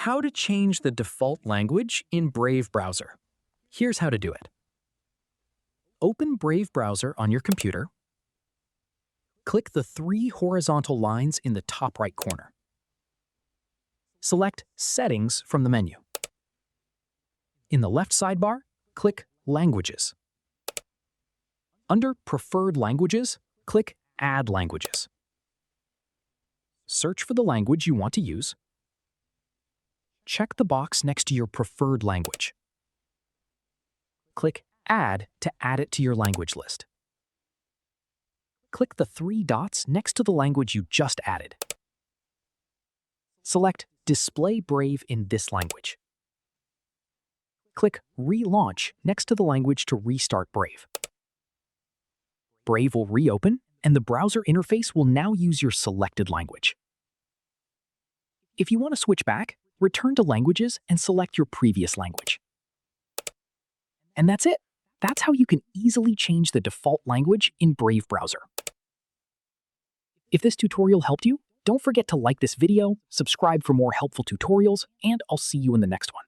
How to change the default language in Brave browser. Here's how to do it. Open Brave browser on your computer. Click the three horizontal lines in the top right corner. Select Settings from the menu. In the left sidebar, click Languages. Under Preferred Languages, click Add Languages. Search for the language you want to use. Check the box next to your preferred language. Click Add to add it to your language list. Click the three dots next to the language you just added. Select Display Brave in this language. Click Relaunch next to the language to restart Brave. Brave will reopen, and the browser interface will now use your selected language. If you want to switch back, return to Languages and select your previous language. And that's it. That's how you can easily change the default language in Brave browser. If this tutorial helped you, don't forget to like this video, subscribe for more helpful tutorials, and I'll see you in the next one.